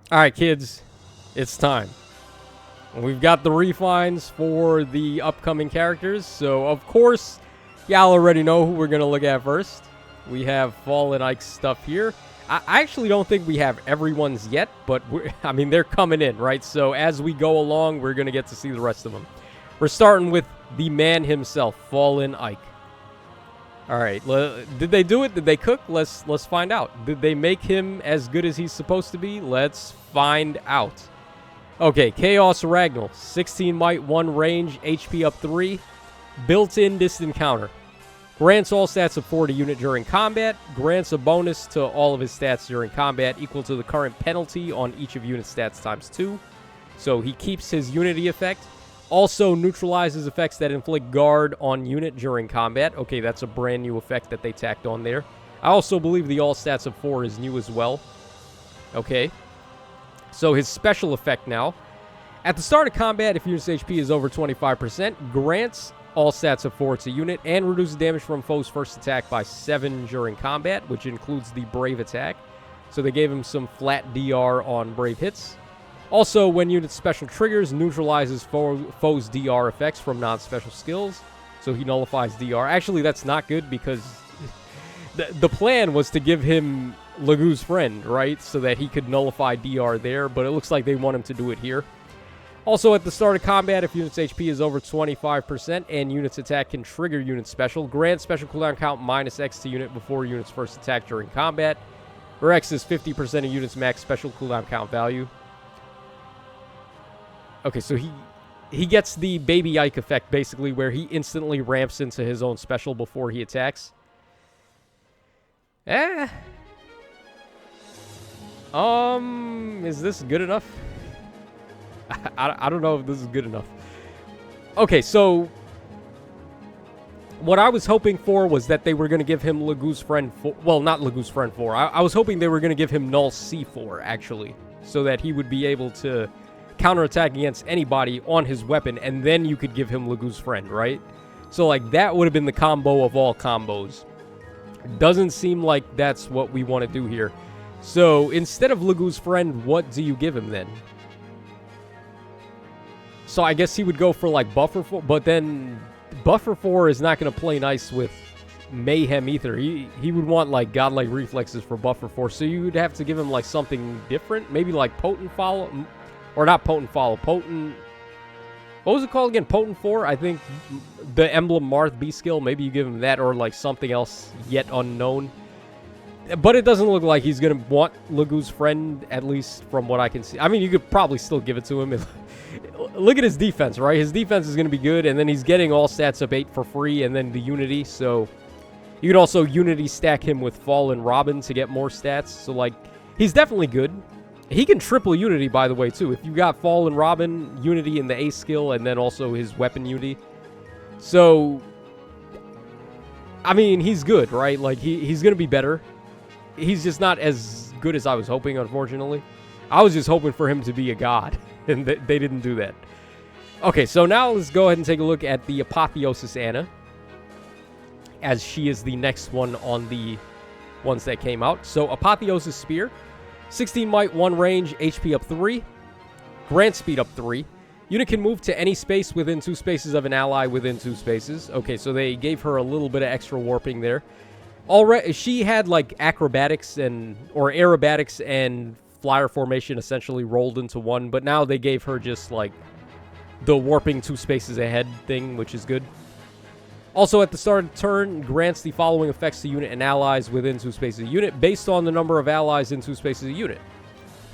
All right, kids, it's time. We've got the refines for the upcoming characters, so of course, y'all already know who we're going to look at first. We have Fallen Ike stuff here. I actually don't think we have everyone's yet, but I mean, they're coming in, right? So as we go along, we're going to get to see the rest of them. We're starting with the man himself, Fallen Ike. All right, did they do it? Did they cook? Let's find out. Did they make him as good as he's supposed to be? Let's find out. Okay, Chaos Ragnal, 16 might, 1 range, HP up 3, built-in distant counter. Grants all stats of 4 to unit during combat. Grants a bonus to all of his stats during combat equal to the current penalty on each of unit stats times 2. So he keeps his unity effect. Also neutralizes effects that inflict guard on unit during combat. Okay, that's a brand new effect that they tacked on there. I also believe the all stats of 4 is new as well. Okay. So his special effect now. At the start of combat, if unit's HP is over 25%, grants all stats of 4 to unit and reduces damage from foe's first attack by 7 during combat, which includes the Brave attack. So they gave him some flat DR on Brave hits. Also, when unit special triggers, neutralizes foe's DR effects from non-special skills. So he nullifies DR. Actually, that's not good because the plan was to give him Lagu's friend, right? So that he could nullify DR there, but it looks like they want him to do it here. Also, at the start of combat, if unit's HP is over 25% and unit's attack can trigger unit special, grant special cooldown count minus X to unit before unit's first attack during combat, where X is 50% of unit's max special cooldown count value. Okay, so he gets the Baby Ike effect, basically, where he instantly ramps into his own special before he attacks. Is this good enough? I don't know if this is good enough. Okay, so what I was hoping for was that they were going to give him Lagu's friend 4. Well, not Lagu's friend 4. I was hoping they were going to give him Null C4, actually, so that he would be able to counterattack against anybody on his weapon, and then you could give him Lagu's friend, right? So, like, that would have been the combo of all combos. Doesn't seem like that's what we want to do here. So, instead of Lagu's friend, what do you give him then? So, I guess he would go for, like, Buffer 4, but then Buffer 4 is not going to play nice with Mayhem either. He would want, like, Godlike Reflexes for Buffer 4, so you would have to give him, like, something different. Maybe, like, Potent Follow... Or not Potent Follow, Potent... What was it called again? Potent 4? I think the Emblem Marth B skill, maybe you give him that or like something else yet unknown. But it doesn't look like he's going to want Lagu's friend, at least from what I can see. I mean, you could probably still give it to him. Look at his defense, right? His defense is going to be good, and then he's getting all stats up 8 for free, and then the Unity, so... You could also Unity stack him with Fallen Robin to get more stats, so like, he's definitely good. He can triple Unity, by the way, too. If you got Fallen Robin, Unity in the A skill, and then also his weapon Unity. So, I mean, he's good, right? Like, he's going to be better. He's just not as good as I was hoping, unfortunately. I was just hoping for him to be a god, and they didn't do that. Okay, so now let's go ahead and take a look at the Apotheosis Anna, as she is the next one on the ones that came out. So, Apotheosis Spear. 16 might, 1 range, HP up 3. Grant speed up 3. Unit can move to any space within 2 spaces of an ally within 2 spaces. Okay, so they gave her a little bit of extra warping there. Already, she had like acrobatics or aerobatics and flyer formation essentially rolled into one, but now they gave her just like the warping 2 spaces ahead thing, which is good. Also, at the start of the turn, grants the following effects to unit and allies within 2 spaces of unit based on the number of allies in 2 spaces of unit.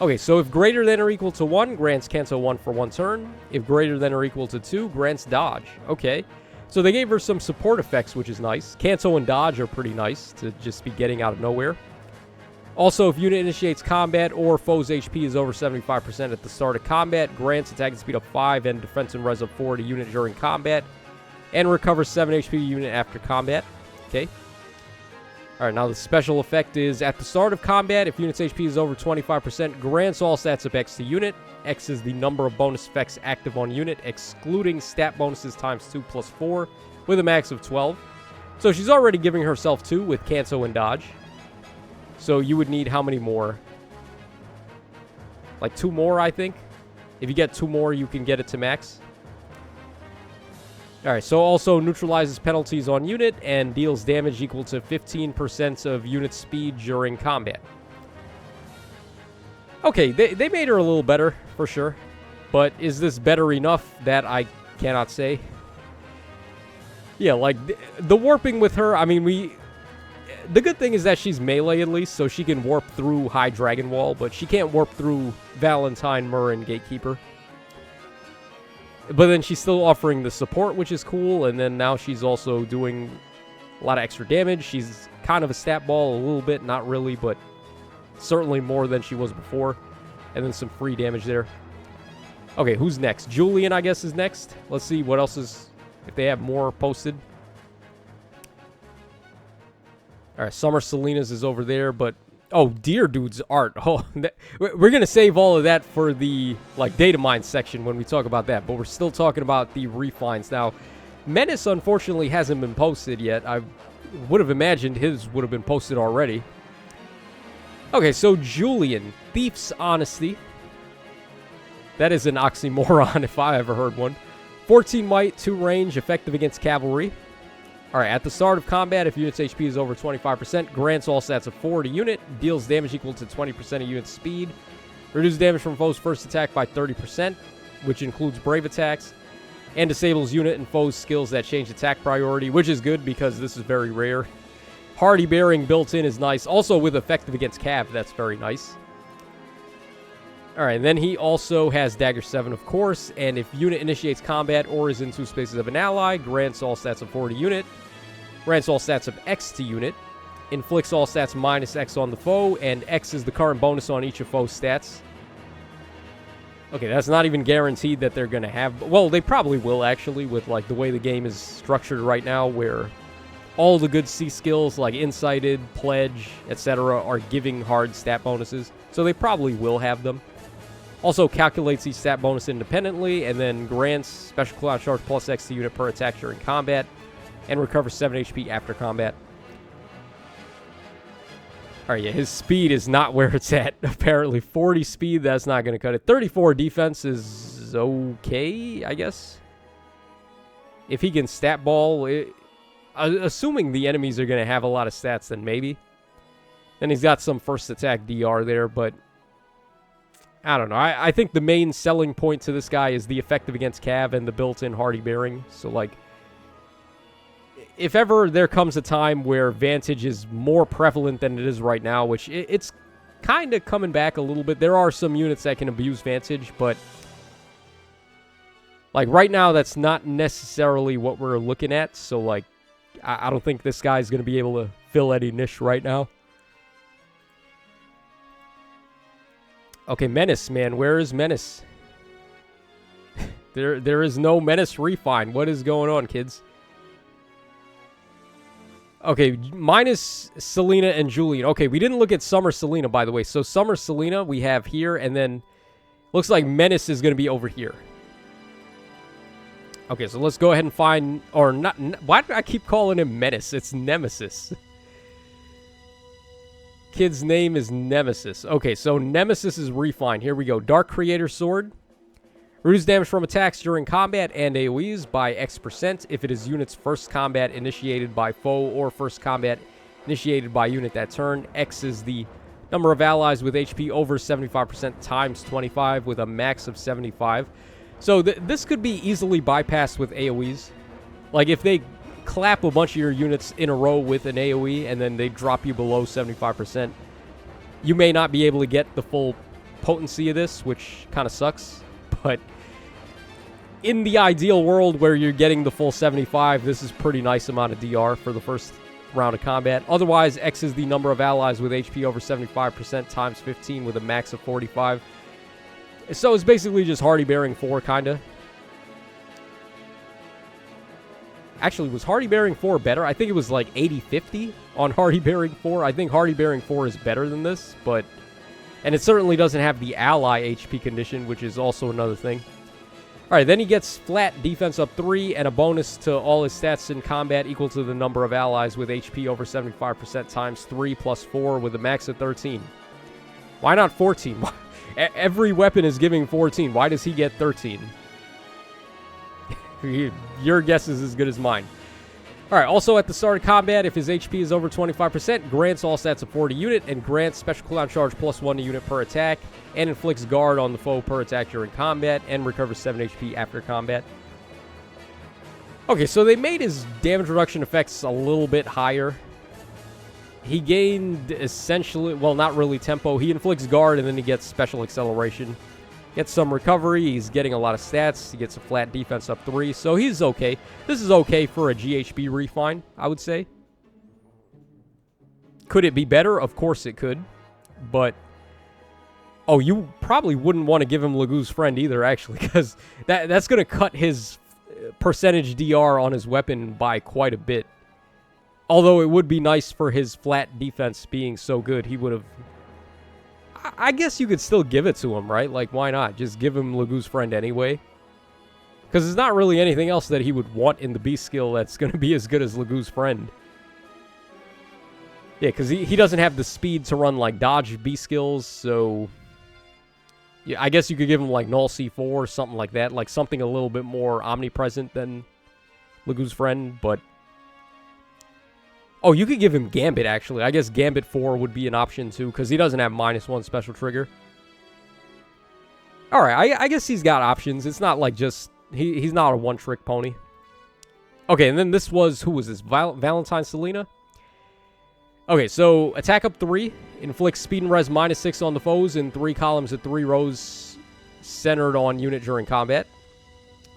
Okay, so if greater than or equal to 1, grants cancel 1 for 1 turn. If greater than or equal to 2, grants dodge. Okay, so they gave her some support effects, which is nice. Cancel and dodge are pretty nice to just be getting out of nowhere. Also, if unit initiates combat or foe's HP is over 75% at the start of combat, grants attack and speed up 5 and defense and res up 4 to unit during combat. And recovers 7 HP unit after combat. Okay. Alright, now the special effect is at the start of combat, if unit's HP is over 25%, grants all stats up X to unit. X is the number of bonus effects active on unit, excluding stat bonuses times 2 plus 4, with a max of 12. So she's already giving herself 2 with cancel and dodge. So you would need how many more? Like 2 more, I think. If you get 2 more, you can get it to max. Alright, so also neutralizes penalties on unit and deals damage equal to 15% of unit speed during combat. Okay, they made her a little better, for sure. But is this better enough? That I cannot say. Yeah, like, the warping with her, I mean, the good thing is that she's melee at least, so she can warp through High Dragon Wall, but she can't warp through Valentine, Murren, Gatekeeper. But then she's still offering the support, which is cool, and then now she's also doing a lot of extra damage. She's kind of a stat ball a little bit, not really, but certainly more than she was before. And then some free damage there. Okay, who's next? Julian, I guess, is next. Let's see what else is, if they have more posted. Alright, Summer Selena's is over there, but... Oh, Deer Dude's art. Oh, we're going to save all of that for the, like, data mine section when we talk about that. But we're still talking about the refines. Now, Menace, unfortunately, hasn't been posted yet. I would have imagined his would have been posted already. Okay, so Julian. Thief's Honesty. That is an oxymoron if I ever heard one. 14 might, 2 range, effective against cavalry. Alright, at the start of combat, if unit's HP is over 25%, grants all stats of 4 to unit, deals damage equal to 20% of unit's speed, reduces damage from foe's first attack by 30%, which includes brave attacks, and disables unit and foe's skills that change attack priority, which is good because this is very rare. Hardy Bearing built in is nice. Also with effective against Cav, that's very nice. Alright, and then he also has Dagger 7, of course, and if unit initiates combat or is in 2 spaces of an ally, grants all stats of 4 to unit, grants all stats of X to unit, inflicts all stats minus X on the foe, and X is the current bonus on each of foe's stats. Okay, that's not even guaranteed that they're going to have... Well, they probably will, actually, with like the way the game is structured right now, where all the good C skills, like Incited, Pledge, etc., are giving hard stat bonuses, so they probably will have them. Also calculates each stat bonus independently, and then grants special cooldown charge plus X to unit per attack during combat, and recovers 7 HP after combat. Alright, yeah, his speed is not where it's at, apparently. 40 speed, that's not going to cut it. 34 defense is okay, I guess. If he can stat ball, assuming the enemies are going to have a lot of stats, then maybe. Then he's got some first attack DR there, but... I don't know. I think the main selling point to this guy is the effective against Cav and the built-in Hardy Bearing. So, like, if ever there comes a time where Vantage is more prevalent than it is right now, which it's kind of coming back a little bit. There are some units that can abuse Vantage, but, like, right now that's not necessarily what we're looking at. So, like, I don't think this guy's going to be able to fill any niche right now. Okay, Menace, man. Where is Menace? There is no Menace refine. What is going on, kids? Okay, minus Selena and Julian. Okay, we didn't look at Summer Selena, by the way. So Summer Selena we have here, and then looks like Menace is going to be over here. Okay, so let's go ahead and find... Or not... Why do I keep calling him Menace? It's Nemesis. Kid's name is Nemesis. Okay, so Nemesis is refined. Here we go. Dark Creator Sword. Reduce damage from attacks during combat and AoEs by X% if it is unit's first combat initiated by foe or first combat initiated by unit that turn. X is the number of allies with HP over 75% times 25 with a max of 75. So this could be easily bypassed with AoEs. Like if they clap a bunch of your units in a row with an AoE and then they drop you below 75%, you may not be able to get the full potency of this, which kind of sucks. But in the ideal world where you're getting the full 75, this is pretty nice amount of DR for the first round of combat. Otherwise, X is the number of allies with HP over 75% times 15 with a max of 45. So it's basically just Hardy Bearing 4, kind of. Actually, was Hardy Bearing 4 better? I think it was like 80-50 on Hardy Bearing 4. I think Hardy Bearing 4 is better than this, but... And it certainly doesn't have the ally HP condition, which is also another thing. Alright, then he gets flat defense up 3 and a bonus to all his stats in combat equal to the number of allies with HP over 75% times 3 plus 4 with a max of 13. Why not 14? Every weapon is giving 14. Why does he get 13? Your guess is as good as mine. All right, also at the start of combat, if his HP is over 25%, grants all stats of 4 to unit, and grants special cooldown charge +1 to unit per attack, and inflicts guard on the foe per attack during combat, and recovers 7 HP after combat. Okay, so they made his damage reduction effects a little bit higher. He gained essentially, well, not really tempo. He inflicts guard, and then he gets special acceleration. Gets some recovery. He's getting a lot of stats. He gets a flat defense up 3, so he's okay. This is okay for a GHB refine, I would say. Could it be better? Of course it could, but... Oh, you probably wouldn't want to give him Lagoo's Friend either, actually, because that's going to cut his percentage DR on his weapon by quite a bit. Although it would be nice for his flat defense being so good, he would have... I guess you could still give it to him, right? Like, why not? Just give him Lagoo's Friend anyway. Because there's not really anything else that he would want in the beast skill that's going to be as good as Lagoo's Friend. Yeah, because he doesn't have the speed to run, like, dodge beast skills, so... Yeah, I guess you could give him, like, Null C4 or something like that. Like, something a little bit more omnipresent than Lagoo's Friend, but... Oh, you could give him Gambit, actually. I guess Gambit 4 would be an option, too, because he doesn't have -1 special trigger. Alright, I guess he's got options. It's not like just... He's not a one-trick pony. Okay, and then this was... Who was this? Valentine Selena? Okay, so attack up 3. Inflicts speed and res -6 on the foes in 3 columns at 3 rows centered on unit during combat.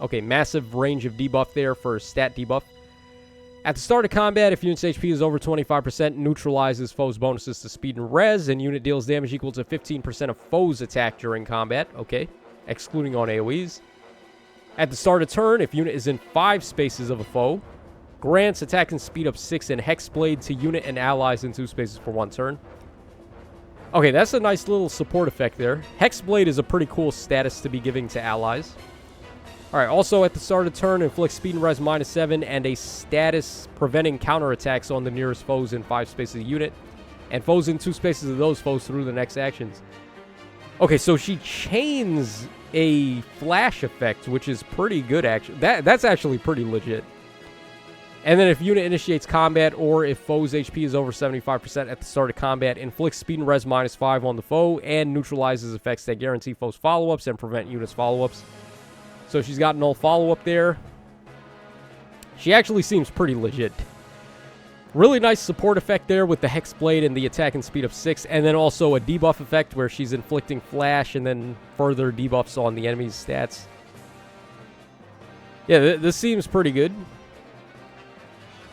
Okay, massive range of debuff there for stat debuff. At the start of combat, if unit's HP is over 25%, neutralizes foes' bonuses to speed and res, and unit deals damage equal to 15% of foes' attack during combat. Okay, excluding on AoEs. At the start of turn, if unit is in 5 spaces of a foe, grants attack and speed up 6 and Hexblade to unit and allies in 2 spaces for 1 turn. Okay, that's a nice little support effect there. Hexblade is a pretty cool status to be giving to allies. Alright, also at the start of turn, inflicts speed and res -7 and a status preventing counterattacks on the nearest foes in 5 spaces of the unit, and foes in 2 spaces of those foes through the next actions. Okay, so she chains a flash effect, which is pretty good, actually. That's actually pretty legit. And then if unit initiates combat, or if foe's HP is over 75% at the start of combat, inflicts speed and res -5 on the foe, and neutralizes effects that guarantee foes follow-ups and prevent units follow-ups. So she's got null follow-up there. She actually seems pretty legit. Really nice support effect there with the Hexblade and the attack and speed of 6. And then also a debuff effect where she's inflicting flash and then further debuffs on the enemy's stats. Yeah, this seems pretty good.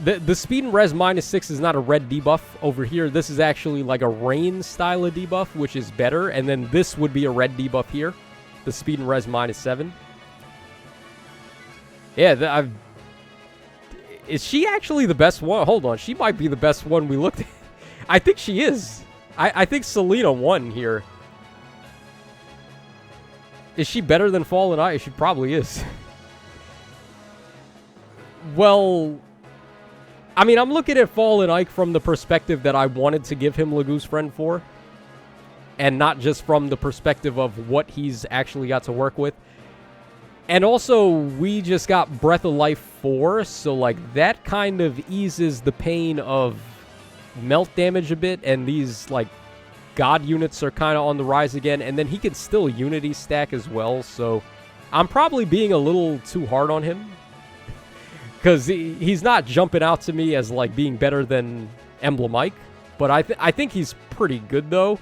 The speed and res -6 is not a red debuff over here. This is actually like a rain style of debuff, which is better. And then this would be a red debuff here. The speed and res -7. Yeah, is she actually the best one? Hold on, she might be the best one we looked at. I think she is. I think Selena won here. Is she better than Fallen Ike? She probably is. Well, I mean, I'm looking at Fallen Ike from the perspective that I wanted to give him Lagoo's Friend for, and not just from the perspective of what he's actually got to work with. And also, we just got Breath of Life 4, so, like, that kind of eases the pain of melt damage a bit, and these, like, god units are kind of on the rise again, and then he can still Unity stack as well, so I'm probably being a little too hard on him, because he's not jumping out to me as, like, being better than Emblem Ike, but I think he's pretty good, though.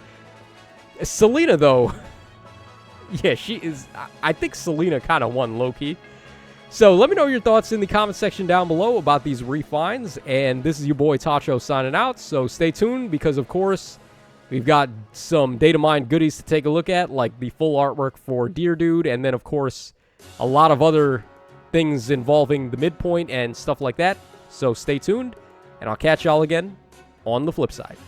Selena, though... Yeah, she is... I think Selena kind of won low-key. So, let me know your thoughts in the comment section down below about these refines. And this is your boy Tacho signing out. So, stay tuned because, of course, we've got some data mine goodies to take a look at, like the full artwork for Deer Dude. And then, of course, a lot of other things involving the midpoint and stuff like that. So, stay tuned. And I'll catch y'all again on the flip side.